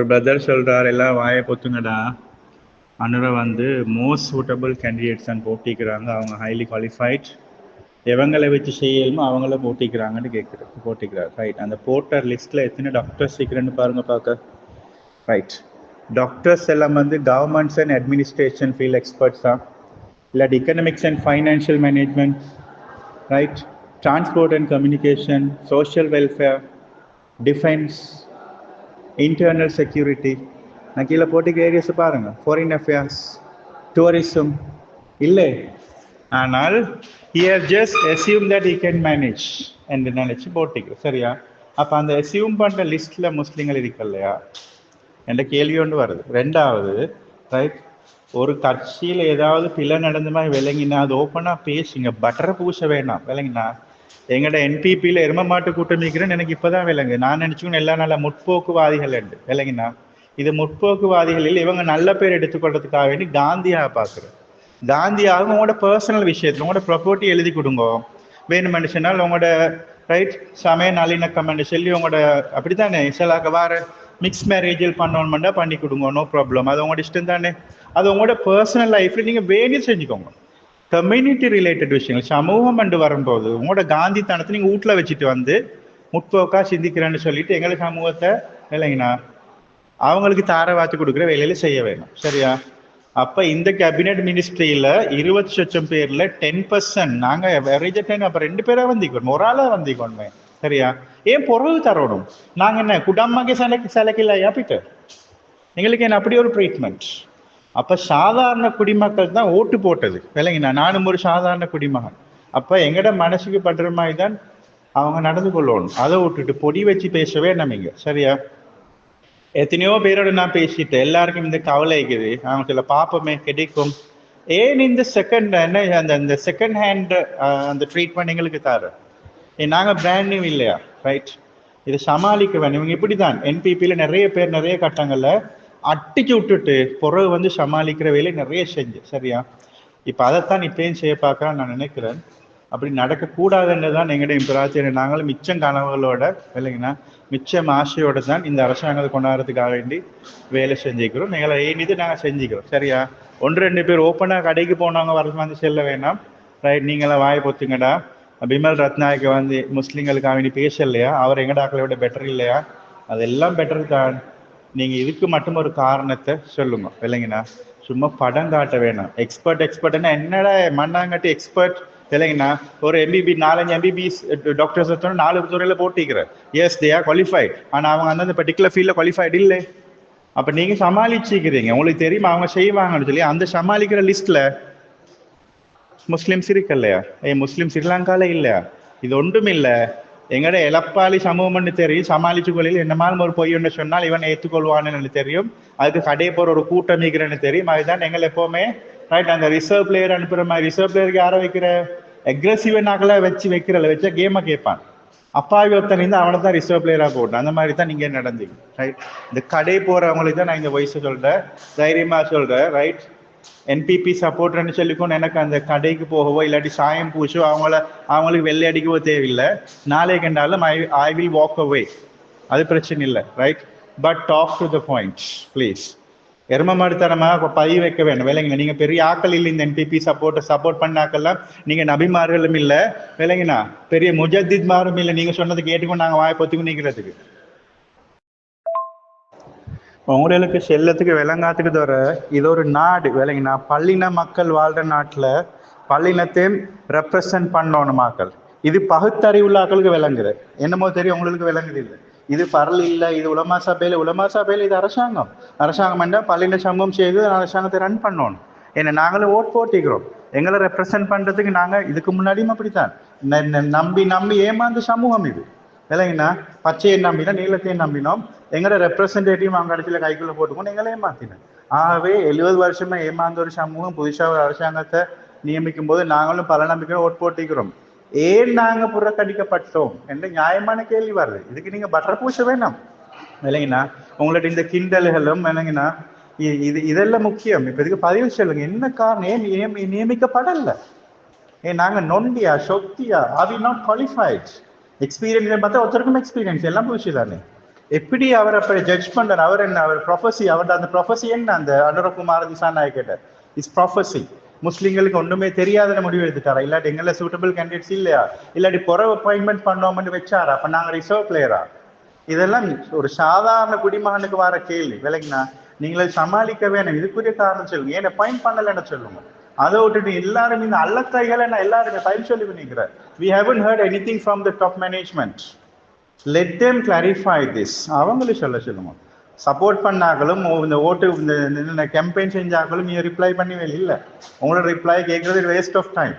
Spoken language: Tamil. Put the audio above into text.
பிரதர் சொல்றார் எல்லாம் வாயை பொத்துங்கடா. அனுரை வந்து மோஸ்ட் சூட்டபிள் கேண்டிடேட்ஸ் தான் போட்டிக்கிறாங்க, அவங்க ஹைலி குவாலிஃபைட், எவங்களை வச்சு செய்யலுமோ அவங்கள போட்டிக்கிறாங்கன்னு போட்டிக்கிறார். ரைட். அந்த போட்டர் லிஸ்ட்ல எத்தனை டாக்டர்ஸ் சீக்கிரம்னு பாருங்க பார்க்க. ரைட். டாக்டர்ஸ் எல்லாம் வந்து governments and administration field experts தான், இல்லாட்டி economics and financial management, right, transport and communication, social welfare, defence, internal security. நான் கீழே போட்டிக்கு ஏரியாஸ் பாருங்க. ஃபாரின் அஃபேர்ஸ், டூரிசம் இல்லை. ஆனால் he has just assumed that he can manage என்று நினைச்சு போட்டிக்கு. சரியா? அப்ப அந்த அசியூம் பண்ற லிஸ்ட்ல முஸ்லிம்கள் இருக்கு இல்லையா என்ற கேள்வி ஒன்று வருது. ரெண்டாவது, ரைட், ஒரு கட்சியில் ஏதாவது பிள்ளை நடந்த மாதிரி விளங்கினா அது ஓப்பனா பேசுங்க, பட்டரை பூச வேண்டாம். விளங்கினா எங்கட என்பிபியில எரும மாட்டு கூட்டம் இருக்கிறேன்னு எனக்கு இப்பதான் விளங்கு. நான் நினைச்சுக்கணும் எல்லா நல்ல முற்போக்குவாதிகள் என்று. விளங்கினா இது முற்போக்குவாதிகளில் இவங்க நல்ல பேர் எடுத்துக்கொள்றதுக்காக வேண்டி காந்தியாக பார்க்குறேன். காந்தியாக உங்களோட பர்சனல் விஷயத்துல உங்களோட ப்ராப்பர்ட்டி எழுதி கொடுங்க, வேணுமென்று சொன்னால் உங்களோட ரைட் சமய நல்லிணக்கம் என்று சொல்லி உங்களோட அப்படித்தானே சிலாக்க வார மிக்ஸ் மேரேஜில் பண்ணணும்னா பண்ணி கொடுங்க, நோ ப்ராப்ளம். அது உங்களோட இஷ்டம் தானே. அது உங்களோட பர்சனல் லைஃப்ல நீங்க வேணும் செஞ்சுக்கோங்க. கம்யூனிட்டி ரிலேட்டட் விஷயங்கள் சமூகம் என்று வரும்போது உங்களோட காந்தி தனத்தை நீங்க வீட்டுல வச்சுட்டு வந்து முற்போக்கா சிந்திக்கிறேன்னு சொல்லிட்டு எங்களை சமூகத்தை இல்லைங்கண்ணா அவங்களுக்கு தாரவாத்து கொடுக்குற வேலையில செய்ய வேணும். சரியா? அப்ப இந்த கேபினெட் மினிஸ்ட்ரியில 20 லட்சம் பேர்ல 10% நாங்க அப்ப 2 பேரா வந்திக்கணும், ஒரு ஆளா வந்திக்கணுமே. சரியா? ஏன் பொருள் தரணும்? நாங்க என்ன குடம்மாக்கே சிலைக்கில்லையா போயிட்டு எங்களுக்கு என்ன அப்படி ஒரு ட்ரீட்மெண்ட்? அப்ப சாதாரண குடிமக்கள் தான் ஓட்டு போட்டது. விளங்கினா நானும் ஒரு சாதாரண குடிமகன். அப்ப எங்கட மனசுக்கு படுற மாதிரி தான் அவங்க நடந்து கொள்ளணும். அதை விட்டுட்டு பொடி வச்சு பேசவே நம்மங்க. சரியா? எத்தனையோ பேரோட நான் பேசிட்டேன், எல்லாருக்கும் இந்த கவலை இருக்குது, அவங்க சில பாப்பமே கிடைக்கும். ஏன் இந்த செகண்ட் என்ன அந்த செகண்ட் ஹேண்ட் அந்த ட்ரீட்மெண்ட் எங்களுக்கு தர நாங்க பிராண்ட் நியூ இல்லையா? ரைட். இதை சமாளிக்க வேணும். இவங்க இப்படிதான் என்பிபியில நிறைய பேர் நிறைய கட்டங்கள்ல அட்டிச்சு விட்டுட்டு பிறகு வந்து சமாளிக்கிற வேலை நிறைய செஞ்சு. சரியா? இப்ப அதைத்தான் இப்பயும் செய்ய பார்க்கறான்னு நான் நினைக்கிறேன். அப்படி நடக்கக்கூடாதுன்னு தான் எங்கடைய பிரார்த்தனை. நாங்களும் மிச்சம் கனவுகளோட இல்லைங்கன்னா மிச்சம் ஆசையோட தான் இந்த அரசாங்கத்தை கொண்டாடுறதுக்காக வேண்டி வேலை செஞ்சுக்கிறோம். எங்களை ஏனிது நாங்கள் செஞ்சுக்கிறோம். சரியா? 1-2 பேர் ஓப்பனா கடைக்கு போனவங்க வரது வந்து செல்ல வேணாம். ரைட். நீங்களாம் வாய் பொத்துங்கடா. பிமல் ரத்நாயக்க வந்து முஸ்லிம்களுக்காக வேண்டி பேசலையா? அவர் எங்கடாக்களை விட பெட்டர் இல்லையா? அதெல்லாம் பெட்டர் தான். நீங்க இதுக்கு மட்டும் ஒரு காரணத்தை சொல்லுங்க. இல்லைங்கண்ணா சும்மா படம் காட்ட வேணாம். எக்ஸ்பர்ட்னா என்னடா மண்ணாங்கட்டி எக்ஸ்பர்ட் இல்லைங்கண்ணா. ஒரு எம்பிபி 4-5 எம்பிபிஎஸ் டாக்டர்ஸ் 4 துறையில போட்டிக்கிறேன். Yes they are qualified. ஆனா அவங்க அந்த பர்டிகுலர் ஃபீல்ட்ல குவாலிஃபைட் இல்லை. அப்ப நீங்க சமாளிச்சுக்கிறீங்க, உங்களுக்கு தெரியுமா அவங்க செய்வாங்கன்னு சொல்லி. அந்த சமாளிக்கிற லிஸ்ட்ல முஸ்லிம்ஸ் இருக்கு இல்லையா? முஸ்லிம் ஸ்ரீலங்கால இல்லையா? இது ஒன்றும் இல்லை. எங்கட எலப்பாளி சமூகம்னு தெரியும், சமாளிச்சு கொள்ளையில் என்ன மாதிரி ஒரு பொய் ஒன்று சொன்னால் இவன் ஏற்றுக்கொள்வான்னு தெரியும். அதுக்கு கடையை போற ஒரு கூட்டம் இருக்கிறன்னு தெரியும். அதுதான் எங்களை எப்பவுமே ரைட் அந்த ரிசர்வ் பிளேயர் அனுப்புற மாதிரி. ரிசர்வ் பிளேயருக்கு யாரை வைக்கிற அக்ரெசிவ் நாக்களை வச்ச கேமை கேட்பான். அப்பாவி ஒருத்தன் இருந்து அவனை தான் ரிசர்வ் பிளேயரா போட்டேன். அந்த மாதிரி தான் நீங்க நடந்தீங்க. ரைட். இந்த கடை போறவங்களுக்கு தான் நான் இந்த வயசு சொல்றேன், தைரியமா சொல்றேன். ரைட். என்பிபி சப்போர்ட்னு சொல்லிக்கொண்டு எனக்கு அந்த கடைக்கு போகவோ இல்லாட்டி சாயம் பூச்சோ அவங்களுக்கு வெள்ளை அடிக்கவோ தேவையில்லை. நாளை கண்டாலும் ஐ வில் வாக் அவே, அது பிரச்சனை இல்லை. Right. But talk to the point please. எரும மாடுத்தனமா பதிவு வைக்க வேணும். விலைங்க நீங்க பெரிய ஆக்கள் இல்லை இந்த என்பிபி சப்போர்ட் பண்ணாக்கெல்லாம். நீங்க நபிமார்களும் இல்லை விலைங்கண்ணா, பெரிய முஜத்தித் மாரும் இல்லை. நீங்க சொன்னது கேட்டுக்கொண்டு நாங்க வாய் பொத்துக்கு நிற்கிறதுக்கு உங்களுக்கு செல்லத்துக்கு விளங்காத்துக்கு தவிர இது ஒரு நாடு. விளங்கினா பல்லின மக்கள் வாழ்ற நாட்டுல பல்லினத்தையும் ரெப்ரசன்ட் பண்ணணும் மக்கள். இது பகுத்தறிவுள்ள ஆக்களுக்கு விளங்குது. என்னமோ தெரியும் உங்களுக்கு விளங்குது இல்லை. இது பரல் இல்லை, இது உலமா சபையில இது அரசாங்கம் என்ன பல்லின சமூகம் செய்து அரசாங்கத்தை ரன் பண்ணணும். ஏன்னா நாங்களும் ஓட் போட்டிக்கிறோம். எங்களை ரெப்ரசன்ட் பண்றதுக்கு நாங்க இதுக்கு முன்னாடியும் அப்படித்தான் நம்பி ஏமாந்த சமூகம் இது. இல்லைங்கண்ணா பச்சையை நம்பினோம், நீளத்தையும் நம்பினோம். எங்களோட ரெப்ரசன்டேட்டிவ் அவங்க இடத்துல கைக்குள்ள போட்டுக்கணும், எங்களை ஏமாத்தினோம். ஆகவே 70 வருஷமா ஏமாந்த ஒரு சமூகம் புதுசா ஒரு அரசாங்கத்தை நியமிக்கும் போது நாங்களும் பல நம்பிக்கை ஓட் போட்டிக்கிறோம். ஏன் நாங்க புறக்கணிக்கப்பட்டோம் என்ற நியாயமான கேள்வி வருது. இதுக்கு நீங்க பட்டர் பூச வேணாம். இல்லைங்கண்ணா உங்களோட இந்த கிண்டல்களும் இல்லைங்கண்ணா இதெல்லாம் முக்கியம். இப்ப இதுக்கு பதிவு சொல்லுங்க, என்ன காரணம் ஏன் நியமிக்கப்படல? நாங்க நொண்டியா சொத்தியா? Are we not qualified? Experience பார்த்தா ஒருத்தருக்கும் எக்ஸ்பீரியன்ஸ் எல்லாம் புதுசு தானே. எப்படி அவர் அப்ப ஜட்ஜ் பண்றாரு? அவர் என்ன, அவர் ப்ரொஃபஸி, அவரோட அந்த ப்ரொஃபஸி என்ன? அந்த அனுரகுமார் திசாநாயக்கிட்ட இஸ் ப்ரொஃபஸி. முஸ்லீம்களுக்கு ஒண்ணுமே தெரியாதுன்னு முடிவு எடுத்துட்டாரா? இல்லாட்டி எங்களை சூட்டபிள் கேண்டிடேட்ஸ் இல்லையா? இல்லாட்டி புறவு அப்பாயின்மெண்ட் பண்ணோம்னு வச்சாரா? அப்ப நாங்க ரிசர்வ் பிளேயரா? இதெல்லாம் ஒரு சாதாரண குடிமகனுக்கு வர கேள்வி. விலகினா நீங்களே சமாளிக்க வேணும். இதுக்குரிய காரணம் சொல்லுங்க. ஏன் பாயிண்ட் பண்ணலன்னு சொல்லுங்க. அதை விட்டுட்டு எல்லாரும் இந்த அல்லக்கைகளை நான் எல்லாருமே டைம் சொல்லி பண்ணிக்கிறேன். We haven't heard anything from the top management. Let them clarify this. அவங்களே சொல்லுங்க. சப்போர்ட் பண்ணாங்களும் இந்த ஓட்டு இந்த கேம்பெயின் செஞ்சாங்களும் நீங்க ரிப்ளை பண்ணவே இல்லை. உங்களோட ரிப்ளை கேட்கறது வேஸ்ட் ஆஃப் டைம்.